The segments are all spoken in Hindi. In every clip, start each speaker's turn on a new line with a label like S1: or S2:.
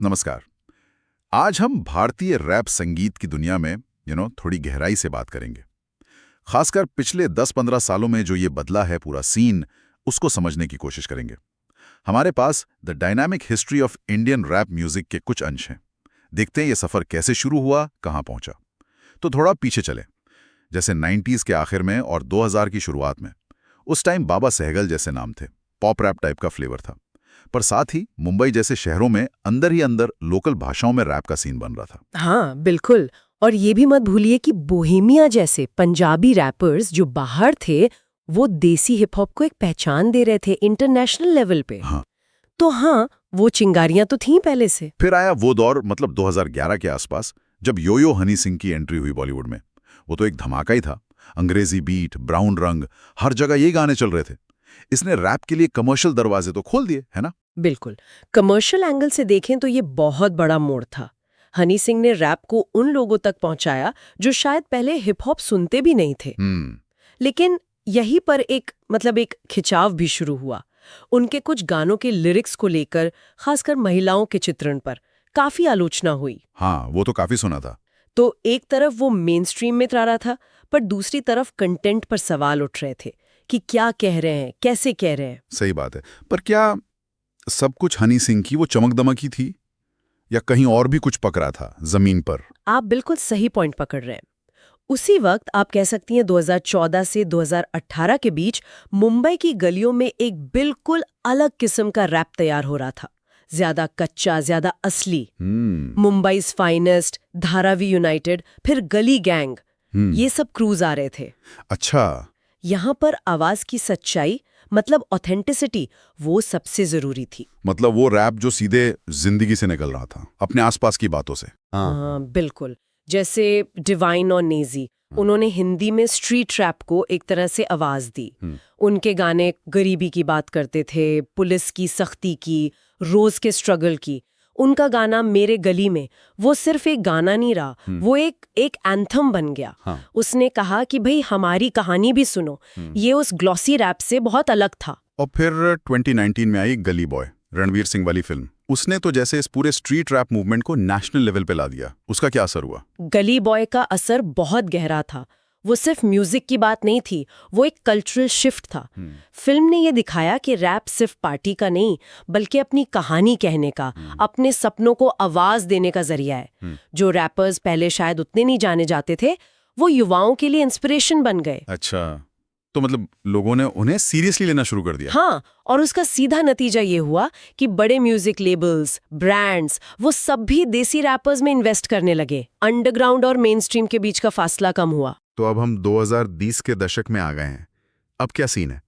S1: नमस्कार। आज हम भारतीय रैप संगीत की दुनिया में थोड़ी गहराई से बात करेंगे। खासकर पिछले 10-15 सालों में जो ये बदला है पूरा सीन, उसको समझने की कोशिश करेंगे। हमारे पास the dynamic history of Indian rap music के कुछ अंश हैं। देखते हैं ये सफर कैसे शुरू हुआ, कहाँ पहुंचा। तो थोड़ा पीछे चले, जैसे 90s के आखिर में और 2000 की शुरुआत में। उस टाइम बाबा सहगल जैसे नाम थे, पॉप रैप टाइप का फ्लेवर था। पर साथ ही मुंबई जैसे शहरों में अंदर ही अंदर लोकल भाषाओं में रैप का सीन बन रहा था।
S2: हाँ बिल्कुल। और ये भी मत भूलिए कि बोहेमिया जैसे पंजाबी रैपर्स जो बाहर थे वो देसी हिप हॉप को एक पहचान दे रहे थे इंटरनेशनल लेवल पे।
S1: हाँ।
S2: तो हाँ, वो चिंगारियां तो थीं पहले से।
S1: फिर आया वो दौर, मतलब 2011 के आसपास, जब योयो हनी सिंह की एंट्री हुई बॉलीवुड में। वो तो एक धमाका ही था। अंग्रेजी बीट, ब्राउन रंग, हर जगह ये गाने चल रहे थे। इसने रैप के लिए कमर्शियल दरवाजे तो खोल दिए, है ना?
S2: बिल्कुल। कमर्शियल एंगल से देखें तो ये बहुत बड़ा मोड़ था। हनी सिंह ने रैप को उन लोगों तक पहुंचाया जो शायद पहले हिप हॉप सुनते भी नहीं थे। लेकिन यहीं पर एक खिंचाव भी शुरू हुआ। उनके कुछ गानों के लिरिक्स को लेकर, खासकर महिलाओं के चित्रण पर काफी आलोचना हुई।
S1: हाँ, वो तो काफी सुना था।
S2: तो एक तरफ वो मेन स्ट्रीम में आ रहा था, पर दूसरी तरफ कंटेंट पर सवाल उठ रहे थे कि क्या कह रहे हैं, कैसे कह रहे हैं।
S1: सही बात है। पर क्या सब कुछ हनी सिंह की वो चमक दमक ही थी, या कहीं और भी कुछ पकड़ा था जमीन पर?
S2: आप बिल्कुल सही पॉइंट पकड़ रहे हैं। उसी वक्त आप कह सकती हैं 2014 से 2018 के बीच मुंबई की गलियों में एक बिल्कुल अलग किस्म का रैप तैयार हो रहा था। ज्यादा कच्चा, ज्यादा असली। मुंबई's फाइनेस्ट, धारावी यूनाइटेड, फिर गली गैंग, ये सब क्रूज आ रहे थे।
S1: अच्छा।
S2: यहाँ पर आवाज की सच्चाई, मतलब ऑथेंटिसिटी, वो सबसे जरूरी थी।
S1: मतलब वो रैप जो सीधे जिंदगी से निकल रहा था, अपने आसपास की बातों से।
S2: हाँ बिल्कुल। जैसे डिवाइन और नेजी, उन्होंने हिंदी में स्ट्रीट रैप को एक तरह से आवाज दी। उनके गाने गरीबी की बात करते थे, पुलिस की सख्ती की, रोज के स्ट्रगल की। उनका गाना मेरे गली में, वो सिर्फ एक गाना नहीं रहा, वो एक एंथम बन गया। उसने कहा कि भाई हमारी कहानी भी सुनो। ये उस ग्लॉसी रैप से बहुत अलग था।
S1: और फिर 2019 में आई गली बॉय, रणवीर सिंह वाली फिल्म। उसने तो जैसे इस पूरे स्ट्रीट रैप मूवमेंट को नेशनल लेवल पे ला दिया। उसका क्या असर हुआ?
S2: गली बॉय का असर बहुत गहरा था। वो सिर्फ म्यूजिक की बात नहीं थी, वो एक कल्चरल शिफ्ट था। फिल्म ने ये दिखाया कि रैप सिर्फ पार्टी का नहीं, बल्कि अपनी कहानी कहने का, अपने सपनों को आवाज देने का जरिया है। जो रैपर्स पहले शायद उतने नहीं जाने जाते थे, वो युवाओं के लिए इंस्पिरेशन बन गए।
S1: अच्छा, तो मतलब लोगों ने उन्हें सीरियसली लेना शुरू कर दिया।
S2: हाँ, और उसका सीधा नतीजा ये हुआ कि बड़े म्यूजिक लेबल्स, ब्रांड्स, वो सब भी देसी रैपर्स में इन्वेस्ट करने लगे। अंडरग्राउंड और मेन स्ट्रीम के बीच का फासला कम हुआ।
S1: तो अब हम 2020 के दशक में आ गए हैं। अब क्या सीन है?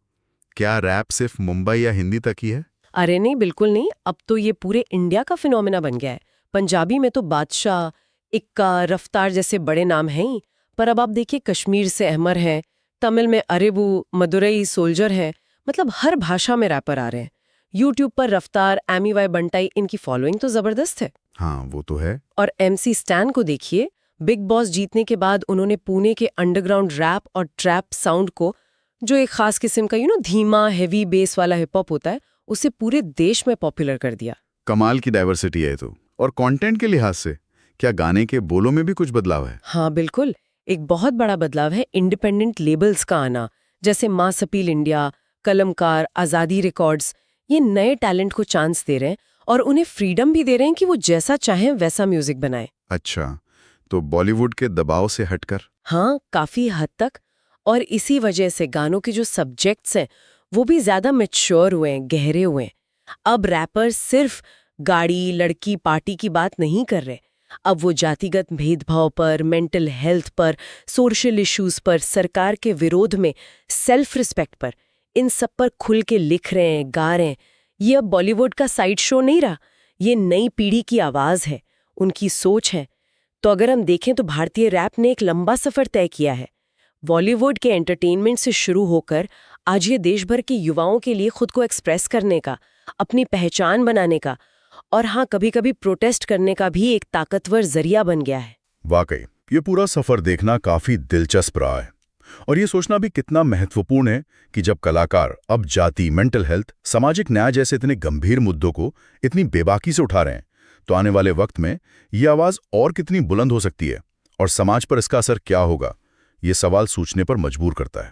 S1: क्या रैप सिर्फ मुंबई या हिंदी तक ही है?
S2: अरे नहीं, बिल्कुल नहीं। अब तो ये पूरे इंडिया का फिनोमेना बन गया है। पंजाबी में तो बादशाह, इक्का, रफ्तार जैसे बड़े नाम हैं ही, पर अब आप देखिए कश्मीर से अहमर हैं, तमिल में अरेबू, मदुरई सोल्जर है। मतलब हर भाषा में रैपर आ रहे हैं। यूट्यूब पर रफ्तार, एमी वाई बंटाई, इनकी फॉलोइंग तो जबरदस्त है।
S1: हाँ, वो तो है।
S2: और MC स्टैन को देखिए, बिग बॉस जीतने के बाद उन्होंने पुणे के अंडरग्राउंड रैप और ट्रैप साउंड को, जो एक खास किस्म का धीमा हेवी बेस वाला हिप हॉप होता है, उसे पूरे देश में पॉपुलर कर दिया।
S1: कमाल की डाइवर्सिटी है तो। और कंटेंट के लिहाज से क्या गाने के बोलों में भी कुछ बदलाव है?
S2: हाँ बिल्कुल। एक बहुत बड़ा बदलाव है इंडिपेंडेंट लेबल्स का आना, जैसे मास अपील इंडिया, कलमकार, आजादी रिकॉर्ड्स। ये नए टैलेंट को चांस दे रहे हैं और उन्हें फ्रीडम भी दे रहे हैं कि वो जैसा चाहें वैसा म्यूजिक बनाए।
S1: अच्छा, तो बॉलीवुड के दबाव से हटकर?
S2: हाँ, काफी हद तक। और इसी वजह से गानों के जो सब्जेक्ट्स हैं वो भी ज्यादा मैच्योर हुए हैं, गहरे हुए हैं। अब रैपर्स सिर्फ गाड़ी, लड़की, पार्टी की बात नहीं कर रहे। अब वो जातिगत भेदभाव पर, मेंटल हेल्थ पर, सोशल इश्यूज पर, सरकार के विरोध में, सेल्फ रिस्पेक्ट पर, इन सब पर खुल के लिख रहे हैं, गा रहे हैं। ये अब बॉलीवुड का साइड शो नहीं रहा, ये नई पीढ़ी की आवाज है, उनकी सोच है। तो अगर हम देखें तो भारतीय रैप ने एक लंबा सफर तय किया है, बॉलीवुड के एंटरटेनमेंट से शुरू होकर आज ये देश भर के युवाओं के लिए खुद को एक्सप्रेस करने का, अपनी पहचान बनाने का, और हाँ, कभी कभी प्रोटेस्ट करने का भी एक ताकतवर जरिया बन गया है।
S1: वाकई ये पूरा सफर देखना काफी दिलचस्प रहा है। और ये सोचना भी कितना महत्वपूर्ण है कि जब कलाकार अब जाति, मेंटल हेल्थ, सामाजिक न्याय जैसे इतने गंभीर मुद्दों को इतनी बेबाकी से उठा रहे हैं, तो आने वाले वक्त में ये आवाज़ और कितनी बुलंद हो सकती है और समाज पर इसका असर क्या होगा, ये सवाल सोचने पर मजबूर करता है।